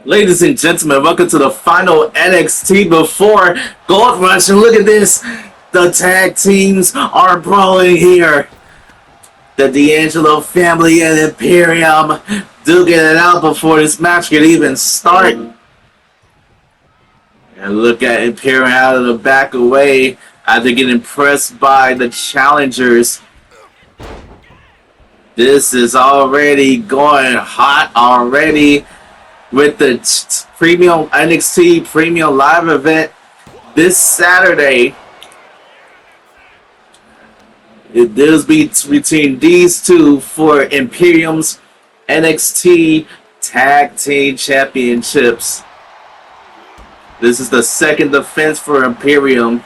Ladies and gentlemen, welcome to the final NXT before Gold Rush. And look at this. The tag teams are brawling here. The D'Angelo family and Imperium duking it out before this match could even start. And look at Imperium out of the back away after getting pressed by the challengers. This is already going hot already. With the premium NXT Premium Live event this Saturday. It will be between these two for Imperium's NXT Tag Team Championships. This is the second defense for Imperium.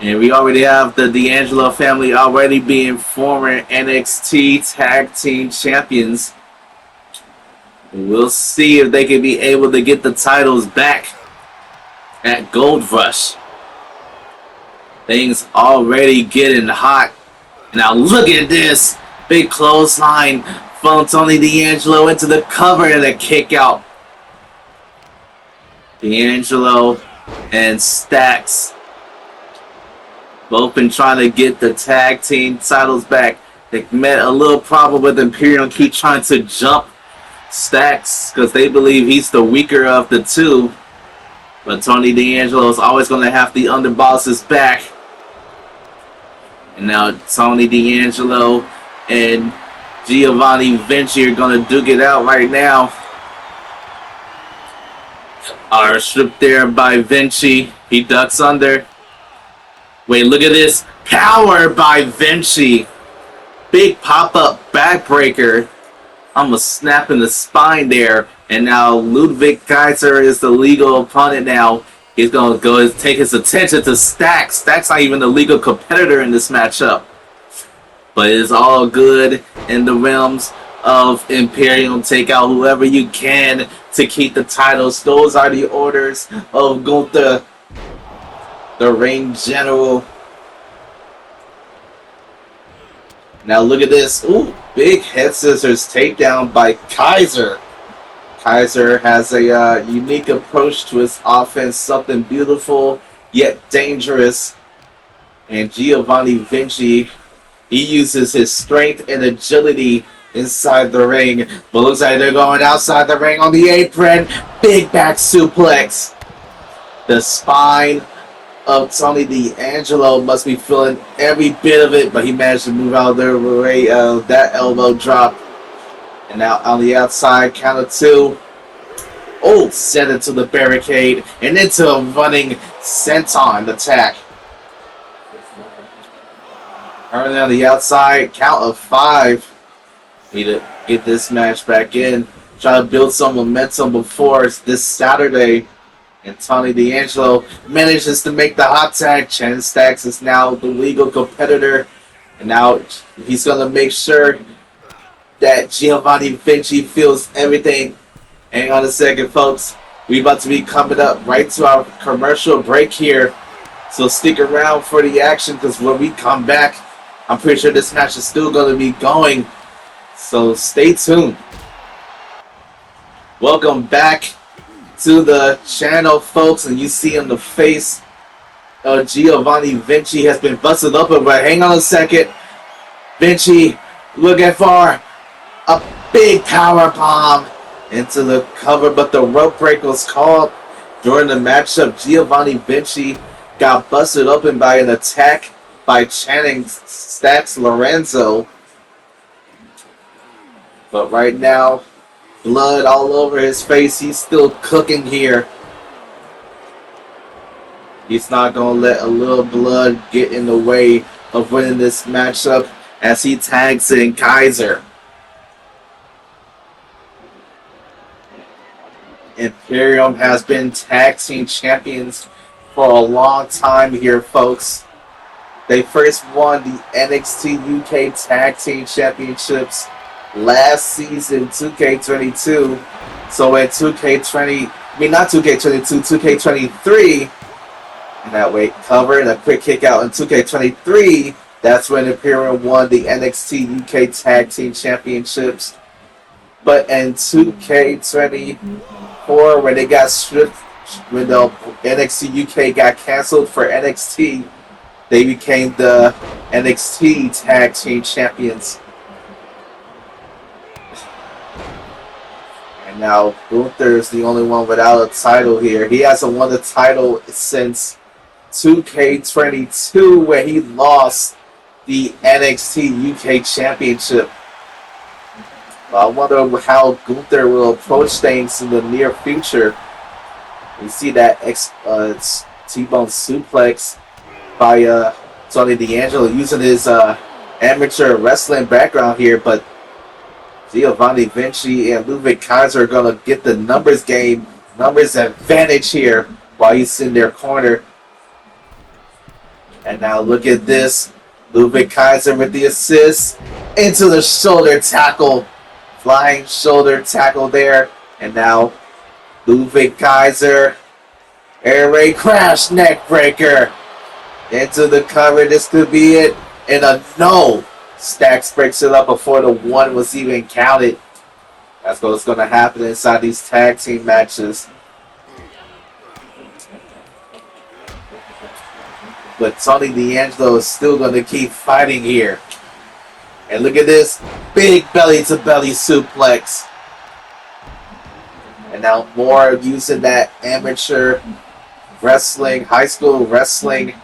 And we already have the D'Angelo family already being former NXT Tag Team Champions. We'll see if they can be able to get the titles back at Gold Rush. Things already getting hot. Now look at this. Big clothesline from Tony D'Angelo into the cover and a kick out. D'Angelo and Stacks both been trying to get the tag team titles back. They met a little problem with Imperium. Keep trying to jump Stacks because they believe he's the weaker of the two. But Tony D'Angelo is always going to have the underboss's back. And now Tony D'Angelo and Giovanni Vinci are going to duke it out right now. Are stripped there by Vinci. He ducks under. Wait, look at this. Power by Vinci. Big pop-up backbreaker. Almost snapping the spine there. And now Ludwig Kaiser is the legal opponent now. He's going to go take his attention to Stacks. Stacks not even the legal competitor in this matchup. But it's all good in the realms of Imperium. Take out whoever you can to keep the titles. Those are the orders of Gunther, the ring general. Now look at this. Ooh, big head scissors takedown by Kaiser. Kaiser has a unique approach to his offense. Something beautiful yet dangerous. And Giovanni Vinci, he uses his strength and agility inside the ring. But looks like they're going outside the ring on the apron. Big back suplex. The spine of Tony D'Angelo must be feeling every bit of it, but he managed to move out of the way of that elbow drop. And now on the outside, count of two. Oh, sent it to the barricade and into a running senton attack. Early on the outside, count of five. Need to get this match back in. Try to build some momentum before this Saturday. And Tony D'Angelo manages to make the hot tag. Chen Stacks is now the legal competitor. And now he's going to make sure that Giovanni Vinci feels everything. Hang on a second, folks. We're about to be coming up right to our commercial break here. So stick around for the action because when we come back, I'm pretty sure this match is still going to be going. So stay tuned. Welcome back to the channel, folks, and you see on the face Giovanni Vinci has been busted open, but hang on a second. Vinci looking for a big power bomb into the cover, but the rope break was called during the matchup. Giovanni Vinci got busted open by an attack by Channing Stacks Lorenzo. But right now, blood all over his face. He's still cooking here. He's not going to let a little blood get in the way of winning this matchup as he tags in Kaiser. Imperium has been tag team champions for a long time here, folks. They first won the NXT UK Tag Team Championships last season, 2K22. So in 2K23, and that way cover and a quick kick out in 2K23, that's when Imperium won the NXT UK Tag Team Championships. But in 2K24, when they got stripped, when the NXT UK got canceled for NXT, they became the NXT Tag Team Champions. And now Gunther is the only one without a title here. He hasn't won the title since 2K22, where he lost the NXT UK Championship. I wonder how Gunther will approach things in the near future. You see that T-bone suplex by Tony D'Angelo using his amateur wrestling background here, but Giovanni Vinci and Ludwig Kaiser are going to get the numbers advantage here while he's in their corner. And now look at this. Ludwig Kaiser with the assist into the shoulder tackle. Flying shoulder tackle there. And now Ludwig Kaiser. Air raid crash neck breaker. Into the cover. This could be it. And a no. Stacks breaks it up before the one was even counted. That's what's going to happen inside these tag team matches. But Tony D'Angelo is still going to keep fighting here. And look at this. Big belly-to-belly suplex. And now more using that amateur wrestling, high school wrestling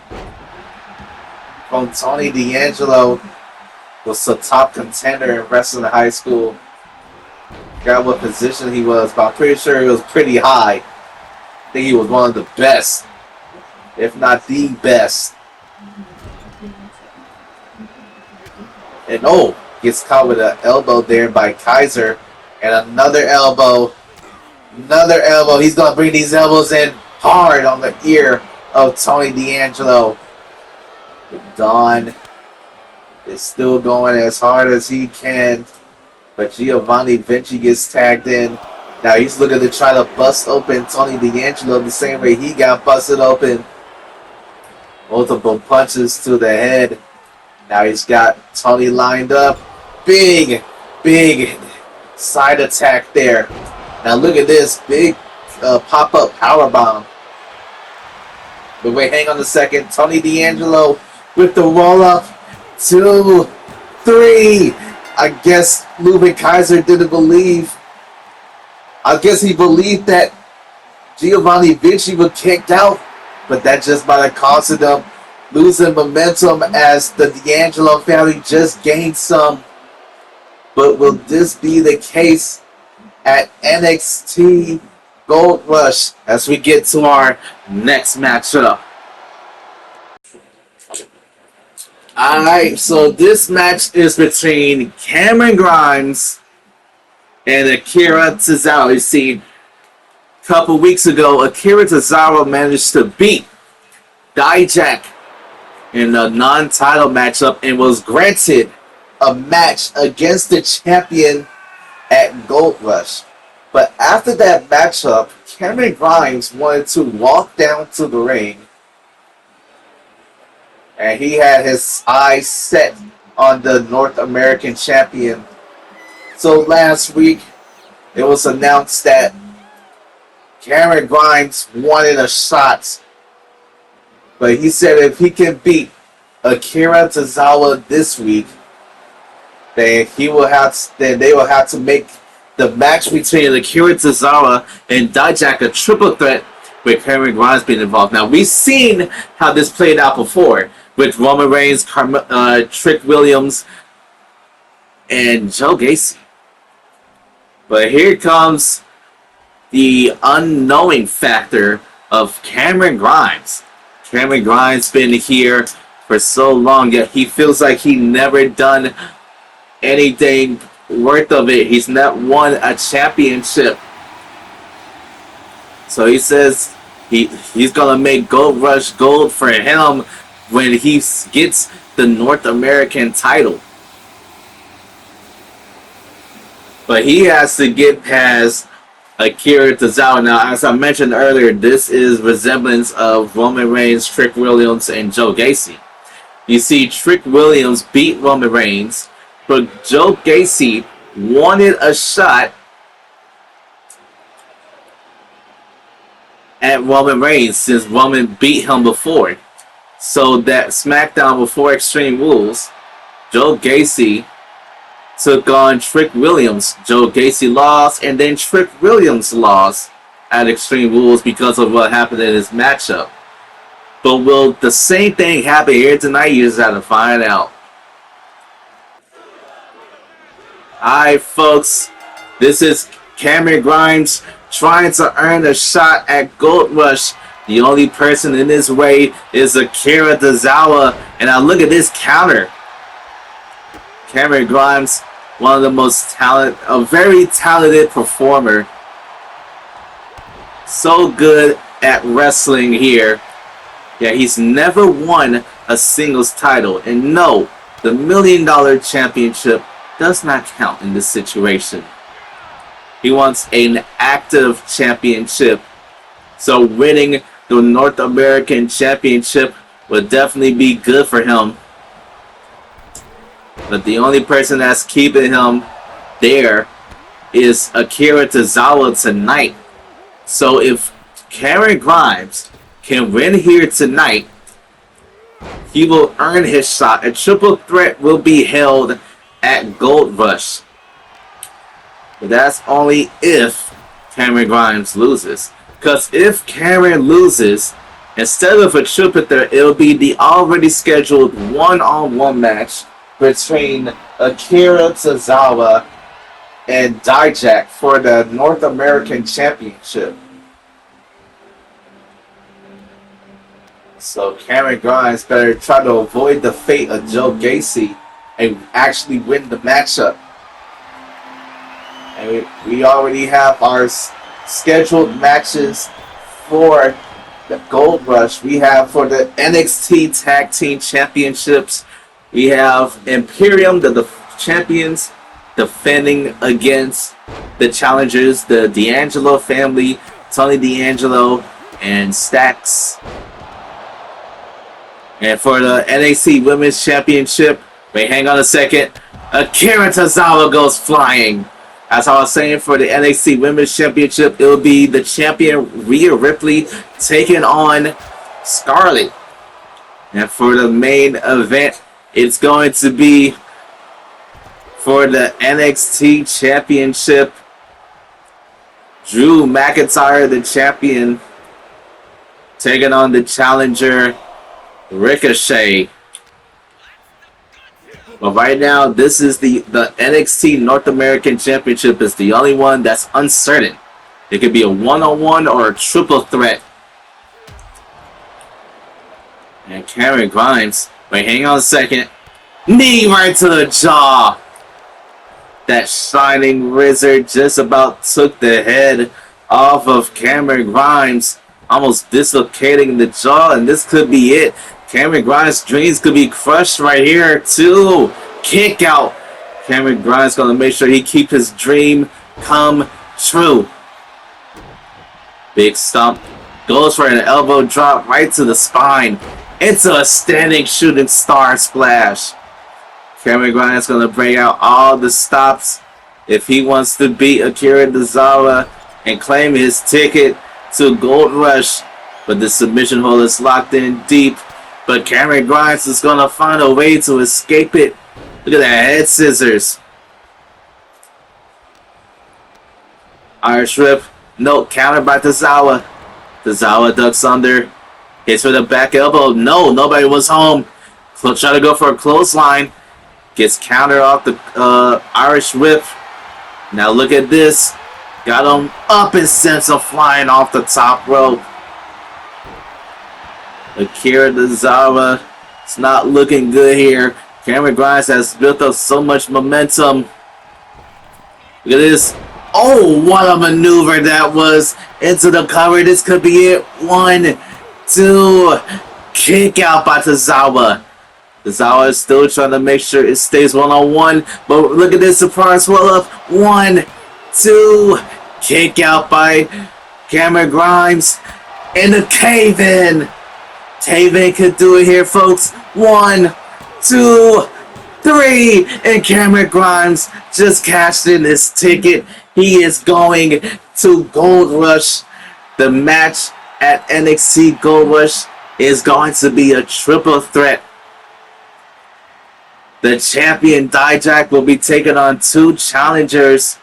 from Tony D'Angelo. Was a top contender in wrestling in high school. Forgot what position he was, but I'm pretty sure he was pretty high. I think he was one of the best, if not the best. And gets caught with an elbow there by Kaiser. And another elbow. Another elbow. He's going to bring these elbows in hard on the ear of Tony D'Angelo. Don is still going as hard as he can. But Giovanni Vinci gets tagged in. Now he's looking to try to bust open Tony D'Angelo the same way he got busted open. Multiple punches to the head. Now he's got Tony lined up. Big side attack there. Now look at this. Big pop-up powerbomb. But wait, hang on a second. Tony D'Angelo with the roll-up. 2, 3. I guess Ludwig Kaiser didn't believe. I guess he believed that Giovanni Vinci was kicked out, but that just might have caused them losing momentum as the D'Angelo family just gained some. But will this be the case at NXT Gold Rush as we get to our next matchup? Alright, so this match is between Cameron Grimes and Akira Tozawa. You see, a couple weeks ago, Akira Tozawa managed to beat Dijak in a non-title matchup and was granted a match against the champion at Gold Rush. But after that matchup, Cameron Grimes wanted to walk down to the ring. And he had his eyes set on the North American champion. So last week, it was announced that Cameron Grimes wanted a shot. But he said if he can beat Akira Tozawa this week, then they will have to make the match between Akira Tozawa and Dijak a triple threat with Cameron Grimes being involved. Now, we've seen how this played out before with Roman Reigns, Trick Williams, and Joe Gacy. But here comes the unknowing factor of Cameron Grimes. Cameron Grimes been here for so long, yet he feels like he never done anything worth of it. He's not won a championship. So he says he's going to make Gold Rush gold for him when he gets the North American title. But he has to get past Akira Tozawa. Now, as I mentioned earlier, this is resemblance of Roman Reigns, Trick Williams, and Joe Gacy. You see, Trick Williams beat Roman Reigns, but Joe Gacy wanted a shot at Roman Reigns since Roman beat him before. So that SmackDown before Extreme Rules, Joe Gacy took on Trick Williams. Joe Gacy lost, and then Trick Williams lost at Extreme Rules because of what happened in his matchup. But will the same thing happen here tonight? You just have to find out. Alright, folks. This is Cameron Grimes trying to earn a shot at Gold Rush. The only person in his way is Akira Tozawa. And now look at this counter. Cameron Grimes, one of the most talented, a very talented performer. So good at wrestling here. Yeah, he's never won a singles title. And no, the $1 Million Championship does not count in this situation. He wants an active championship. So winning the North American Championship would definitely be good for him. But the only person that's keeping him there is Akira Tozawa tonight. So if Cameron Grimes can win here tonight, he will earn his shot. A triple threat will be held at Gold Rush. But that's only if Cameron Grimes loses. Because if Cameron loses, instead of a triple threat, it'll be the already scheduled one-on-one match between Akira Tozawa and Dijak for the North American Championship. So Cameron Grimes better try to avoid the fate of Joe Gacy and actually win the matchup. And we already have our scheduled matches for the Gold Rush. We have for the NXT Tag Team Championships. We have Imperium, the champions, defending against the challengers, the D'Angelo family, Tony D'Angelo, and Stax. And for the NXT Women's Championship, wait, hang on a second. Akira Tozawa goes flying. As I was saying, for the NXT Women's Championship, it will be the champion Rhea Ripley taking on Scarlett. And for the main event, it's going to be for the NXT Championship, Drew McIntyre, the champion, taking on the challenger Ricochet. But right now, this is the NXT North American Championship is the only one that's uncertain. It could be a one-on-one or a triple threat. And Cameron Grimes, wait, hang on a second. Knee right to the jaw. That shining wizard just about took the head off of Cameron Grimes, almost dislocating the jaw, and this could be it. Cameron Grimes' dreams could be crushed right here, too. Kick out. Cameron Grimes going to make sure he keeps his dream come true. Big stomp. Goes for an elbow drop right to the spine. Into a standing shooting star splash. Cameron Grimes going to bring out all the stops if he wants to beat Akira Tozawa and claim his ticket to Gold Rush. But the submission hold is locked in deep. But Cameron Grimes is going to find a way to escape it. Look at that head scissors. Irish Whip. No, countered by Tozawa. Tozawa ducks under. Hits for the back elbow. No, nobody was home. Try to go for a clothesline. Gets countered off the Irish Whip. Now look at this. Got him up and sends him flying off the top rope. Akira Tozawa, it's not looking good here. Cameron Grimes has built up so much momentum. Look at this. Oh, what a maneuver that was. Into the cover. This could be it. 1, 2. Kick out by Tozawa. Tozawa is still trying to make sure it stays one-on-one. But look at this surprise roll-up. 1, 2. Kick out by Cameron Grimes. And the cave-in. Cave-in could do it here, folks. 1, 2. 3, and Cameron Grimes just cashed in his ticket. He is going to Gold Rush. The match at NXT Gold Rush is going to be a triple threat. The champion Dijak will be taking on 2 challengers,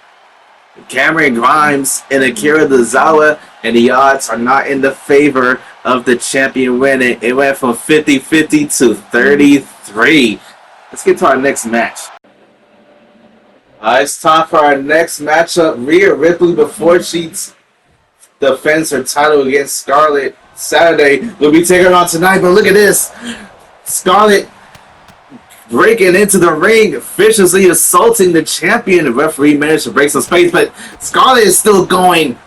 Cameron Grimes and Akira Tozawa, and the odds are not in the favor of the champion winning. It went from 50-50 to 33. Let's get to our next match. It's time for our next matchup. Rhea Ripley, before she defends her title against Scarlett Saturday, will be taking her on tonight. But look at this. Scarlett breaking into the ring, viciously assaulting the champion. The referee managed to break some space, but Scarlett is still going.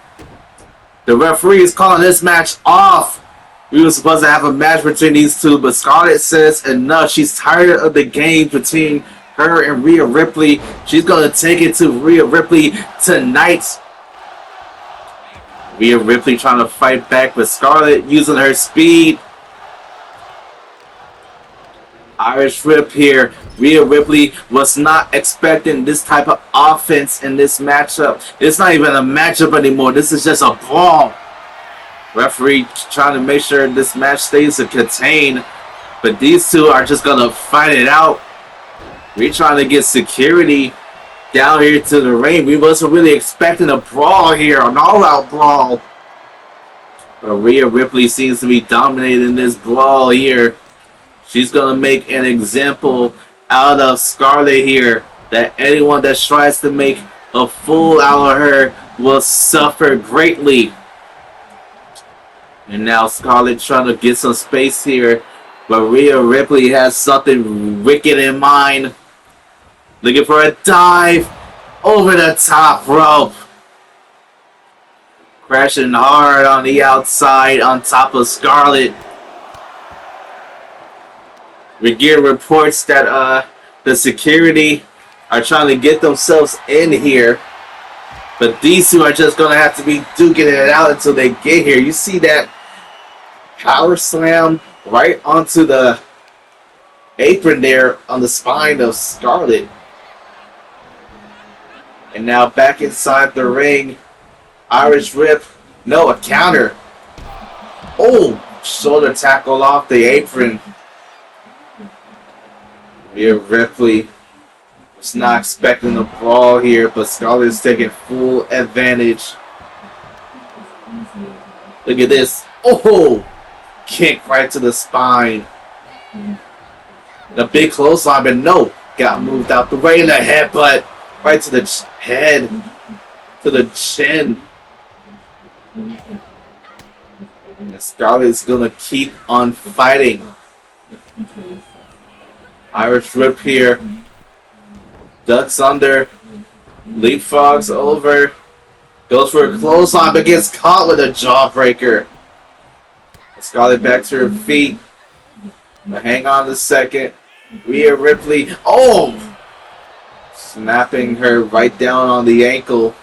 The referee is calling this match off. We were supposed to have a match between these two, but Scarlett says enough. She's tired of the game between her and Rhea Ripley. She's going to take it to Rhea Ripley tonight. Rhea Ripley trying to fight back, but Scarlett using her speed. Irish Whip here. Rhea Ripley was not expecting this type of offense in this matchup. It's not even a matchup anymore. This is just a brawl. Referee trying to make sure this match stays contained. But these two are just going to fight it out. We're trying to get security down here to the ring. We wasn't really expecting a brawl here, an all-out brawl. But Rhea Ripley seems to be dominating this brawl here. She's going to make an example out of Scarlett here, that anyone that tries to make a fool out of her will suffer greatly. And now Scarlett trying to get some space here, but Rhea Ripley has something wicked in mind. Looking for a dive over the top rope. Crashing hard on the outside on top of Scarlett. We get reports that the security are trying to get themselves in here. But these two are just going to have to be duking it out until they get here. You see that power slam right onto the apron there on the spine of Scarlett. And now back inside the ring. Irish Whip. No, a counter. Oh, shoulder tackle off the apron. Rhea Ripley was not expecting a brawl here, but Scarlett is taking full advantage. Look at this. Oh! Kick right to the spine. The big clothesline, but no. Got moved out the way in the headbutt. Right to the head. To the chin. And Scarlett is going to keep on fighting. Irish Whip here. Ducks under. Leapfrogs over. Goes for a clothesline, but gets caught with a jawbreaker. Scarlett back to her feet. But hang on a second. Rhea Ripley. Oh! Snapping her right down on the ankle.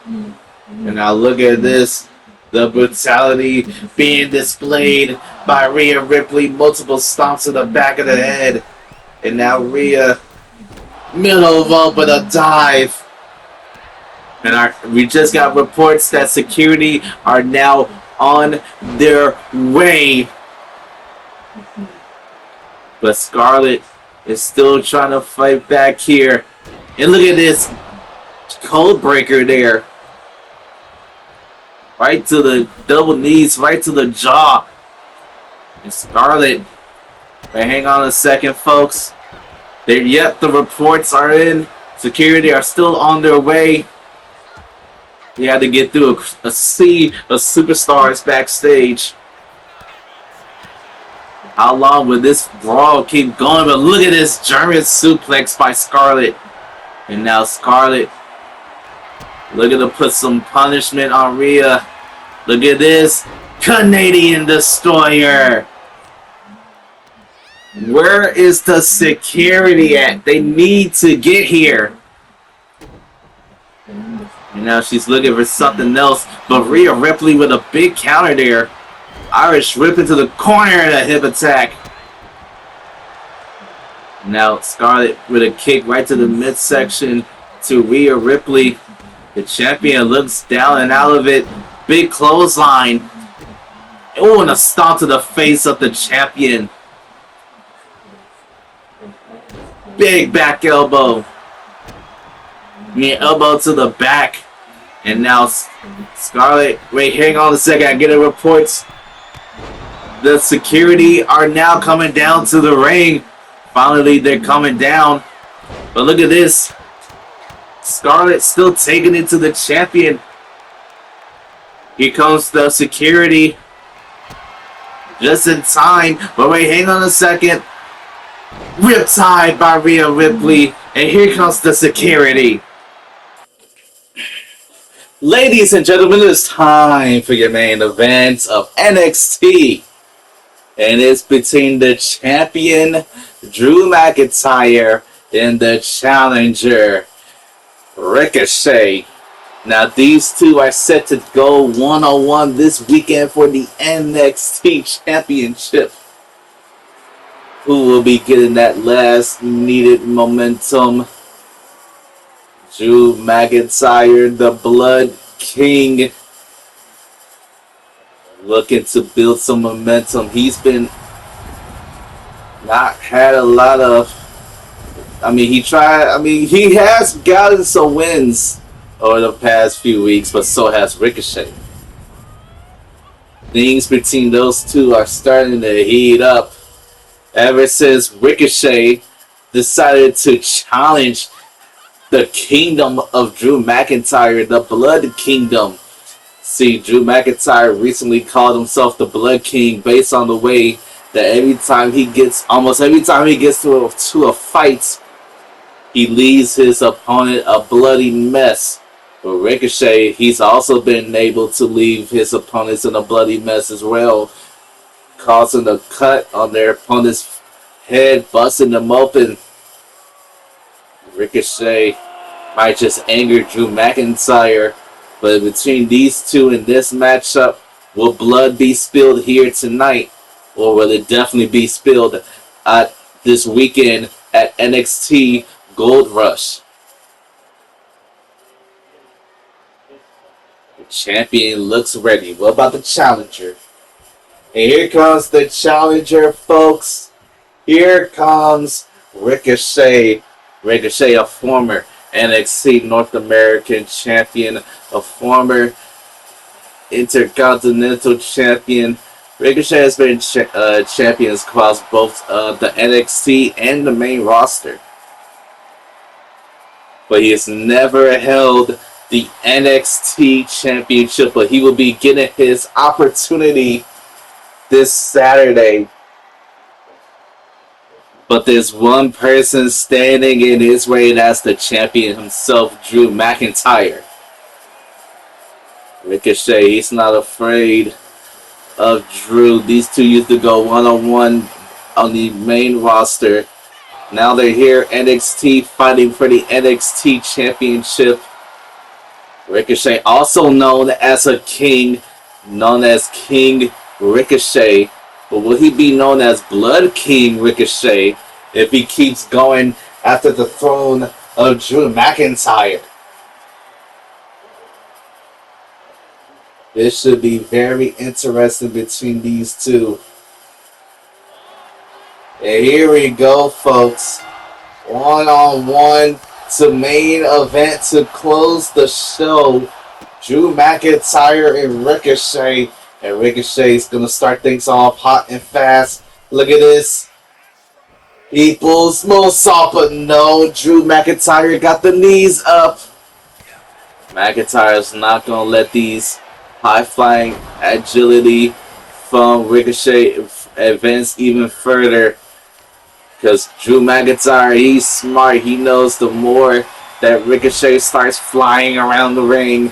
And now look at this. The brutality being displayed by Rhea Ripley. Multiple stomps to the back of the head. And now Rhea, middle rope with a dive. And we just got reports that security are now on their way. But Scarlett is still trying to fight back here. And look at this code breaker there. Right to the double knees, right to the jaw. And Scarlett, but hang on a second, folks. Yep, the reports are in. Security are still on their way. We had to get through a sea of superstars backstage. How long will this brawl keep going? But look at this German suplex by Scarlett. And now Scarlett looking to put some punishment on Rhea. Look at this Canadian Destroyer. Where is the security at? They need to get here. And now she's looking for something else. But Rhea Ripley with a big counter there. Irish Whip into the corner and a hip attack. Now Scarlett with a kick right to the midsection to Rhea Ripley. The champion looks down and out of it. Big clothesline. Oh, and a stomp to the face of the champion. Big back elbow. Elbow to the back. And now Scarlett, wait, hang on a second. I get a reports. The security are now coming down to the ring. Finally, they're coming down. But look at this. Scarlett still taking it to the champion. Here comes the security. Just in time. But wait, hang on a second. Riptide by Rhea Ripley. And here comes the security. Ladies and gentlemen, it's time for your main event of NXT. And it's between the champion, Drew McIntyre, and the challenger, Ricochet. Now, these two are set to go one-on-one this weekend for the NXT Championship. Who will be getting that last needed momentum? Drew McIntyre, the Blood King, looking to build some momentum. He's been not had a lot of. He has gotten some wins over the past few weeks, but so has Ricochet. Things between those two are starting to heat up ever since Ricochet decided to challenge the kingdom of Drew McIntyre, the Blood Kingdom. See, Drew McIntyre recently called himself the Blood King based on the way that almost every time he gets to a fight, he leaves his opponent a bloody mess. But Ricochet, he's also been able to leave his opponents in a bloody mess as well, causing a cut on their opponent's head, busting them open. Ricochet might just anger Drew McIntyre, but between these two in this matchup, will blood be spilled here tonight, or will it definitely be spilled at this weekend at NXT Gold Rush? The champion looks ready. What about the challenger? And here comes the challenger, folks. Here comes Ricochet. Ricochet, a former NXT North American champion, a former Intercontinental champion. Ricochet has been champions across both the NXT and the main roster. But he has never held the NXT championship, but he will be getting his opportunity this Saturday. But there's one person standing in his way, and that's the champion himself, Drew McIntyre. Ricochet, he's not afraid of Drew. These two used to go one-on-one on the main roster. Now they're here, NXT, fighting for the NXT championship. Ricochet, also known as a king, known as King Ricochet. But will he be known as Blood King Ricochet if he keeps going after the throne of Drew McIntyre? This should be very interesting between these two. And here we go, folks. One-on-one to main event to close the show. Drew McIntyre and Ricochet. And Ricochet's going to start things off hot and fast. Look at this. People's moonsault, but no. Drew McIntyre got the knees up. McIntyre's not going to let these high-flying agility from Ricochet advance even further. Because Drew McIntyre, he's smart. He knows the more that Ricochet starts flying around the ring,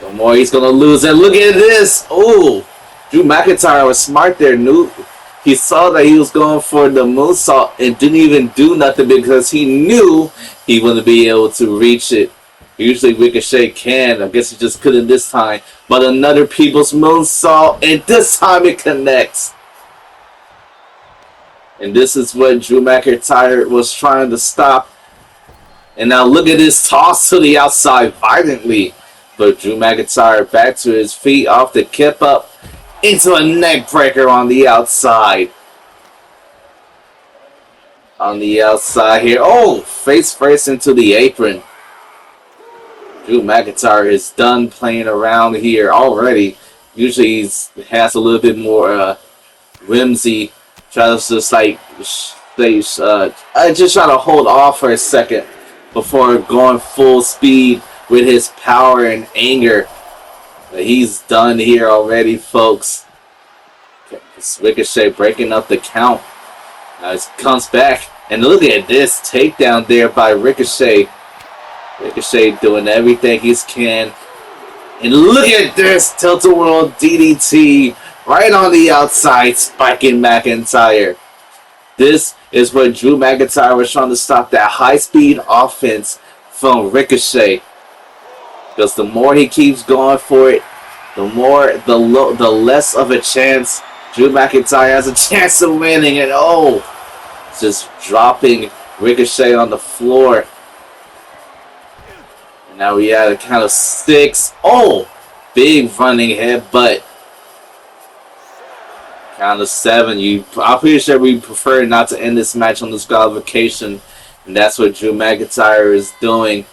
the more he's going to lose. And look at this. Oh, Drew McIntyre was smart there. He saw that he was going for the moonsault and didn't even do nothing because he knew he wouldn't be able to reach it. Usually Ricochet can. I guess he just couldn't this time. But another people's moonsault, and this time it connects. And this is what Drew McIntyre was trying to stop. And now look at this toss to the outside violently. But Drew McIntyre back to his feet off the kip up into a neck breaker on the outside. On the outside here. Oh, face first into the apron. Drew McIntyre is done playing around here already. Usually he has a little bit more whimsy. Tries to just like I just try to hold off for a second before going full speed with his power and anger. But he's done here already, folks. It's Ricochet breaking up the count. Now it comes back, and look at this takedown there by Ricochet. Ricochet doing everything he can. And look at this tilt-a-whirl DDT right on the outside, spiking McIntyre. This is what Drew McIntyre was trying to stop, that high-speed offense from Ricochet. Because the more he keeps going for it, the less of a chance Drew McIntyre has a chance of winning. And oh, just dropping Ricochet on the floor. And now we had a count of 6. Oh, big running headbutt. Count of 7. I'm pretty sure we prefer not to end this match on disqualification. And that's what Drew McIntyre is doing.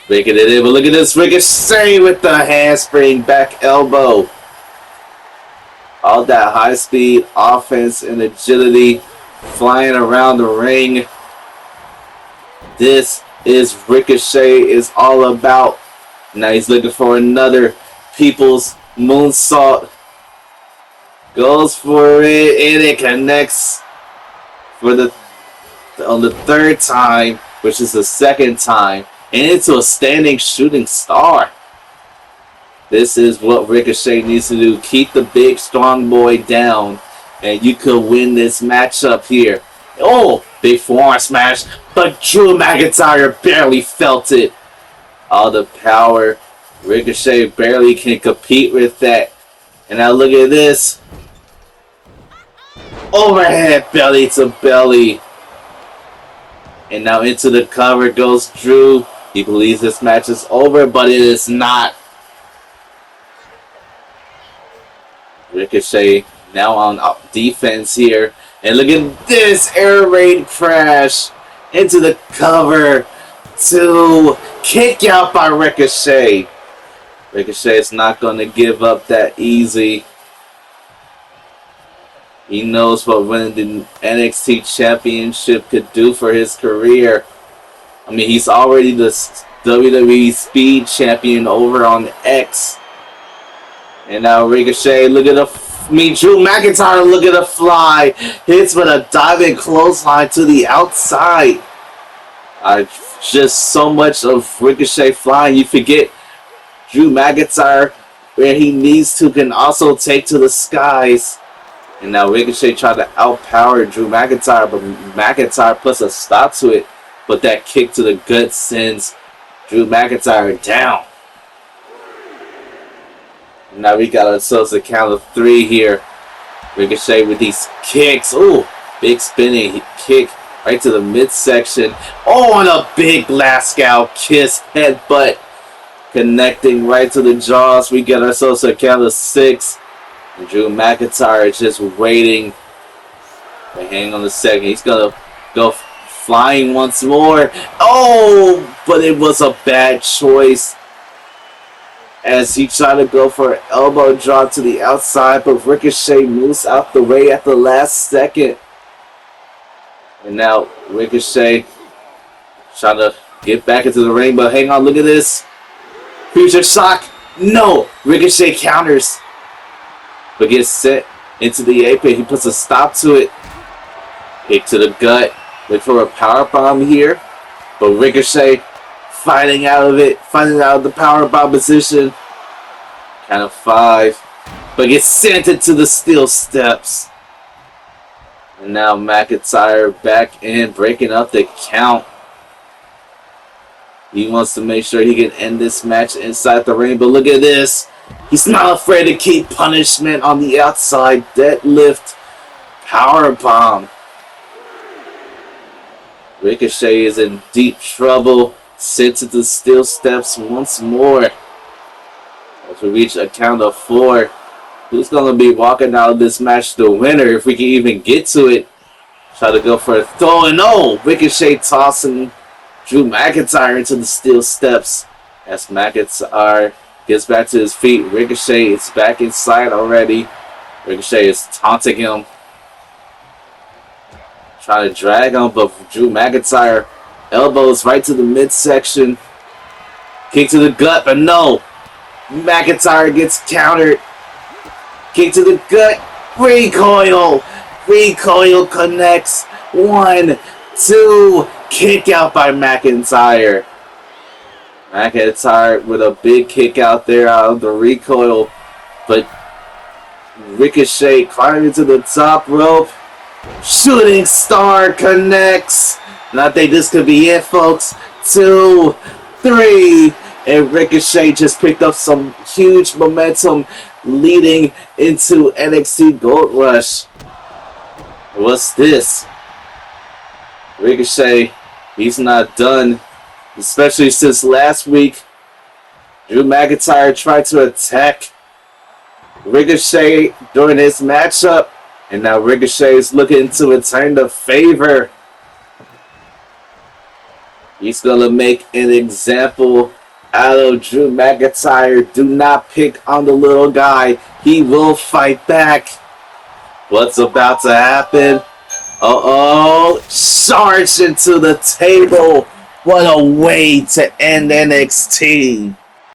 Making it in, but look at this Ricochet with the handspring back elbow. All that high speed offense and agility flying around the ring. This is Ricochet is all about. Now he's looking for another people's moonsault. Goes for it and it connects for on the third time, which is the second time. And into a standing shooting star. This is what Ricochet needs to do. Keep the big, strong boy down. And you could win this matchup here. Oh, big forearm smash. But Drew McIntyre barely felt it. All the power. Ricochet barely can compete with that. And now look at this. Overhead belly to belly. And now into the cover goes Drew. He believes this match is over, but it is not. Ricochet now on defense here. And look at this air raid crash into the cover to kick out by Ricochet. Ricochet is not going to give up that easy. He knows what winning the NXT Championship could do for his career. I mean, he's already the WWE Speed Champion over on X. And now Ricochet, look at Drew McIntyre, look at the fly. Hits with a diving clothesline to the outside. Just so much of Ricochet flying. You forget Drew McIntyre, where he needs to, can also take to the skies. And now Ricochet tried to outpower Drew McIntyre, but McIntyre puts a stop to it. But that kick to the gut sends Drew McIntyre down. And now we got ourselves a count of 3 here. Ricochet with these kicks. Ooh, big spinning kick right to the midsection. Oh, and a big Glasgow kiss headbutt connecting right to the jaws. We get ourselves a count of 6. And Drew McIntyre just waiting. But hang on a second. He's going to go flying once more. Oh, but it was a bad choice as he tried to go for an elbow drop to the outside, but Ricochet moves out the way at the last second. And now Ricochet trying to get back into the ring, but hang on, look at this. Future shock. No, Ricochet counters, but gets set into the apron. He puts a stop to it. Kick to the gut. Look for a powerbomb here, but Ricochet fighting out of it, fighting out of the powerbomb position. Count of 5, but gets sent into the steel steps. And now McIntyre back in, breaking up the count. He wants to make sure he can end this match inside the ring, but look at this. He's not afraid to keep punishment on the outside. Deadlift powerbomb. Ricochet is in deep trouble. Sits at the steel steps once more. As we reach a count of 4. Who's going to be walking out of this match the winner if we can even get to it? Try to go for a throw, and no! Ricochet tossing Drew McIntyre into the steel steps. As McIntyre gets back to his feet, Ricochet is back inside already. Ricochet is taunting him. Trying to drag him, but Drew McIntyre elbows right to the midsection. Kick to the gut, but no! McIntyre gets countered. Kick to the gut. Recoil. Recoil connects. 1, 2. Kick out by McIntyre. McIntyre with a big kick out there out of the recoil. But Ricochet climbing to the top rope. Shooting star connects. And I think this could be it, folks. 2, 3. And Ricochet just picked up some huge momentum leading into NXT Gold Rush. What's this? Ricochet, he's not done. Especially since last week, Drew McIntyre tried to attack Ricochet during his matchup. And now Ricochet is looking to return the favor. He's going to make an example out of Drew McIntyre. Do not pick on the little guy. He will fight back. What's about to happen? Uh-oh. Charge into the table. What a way to end NXT.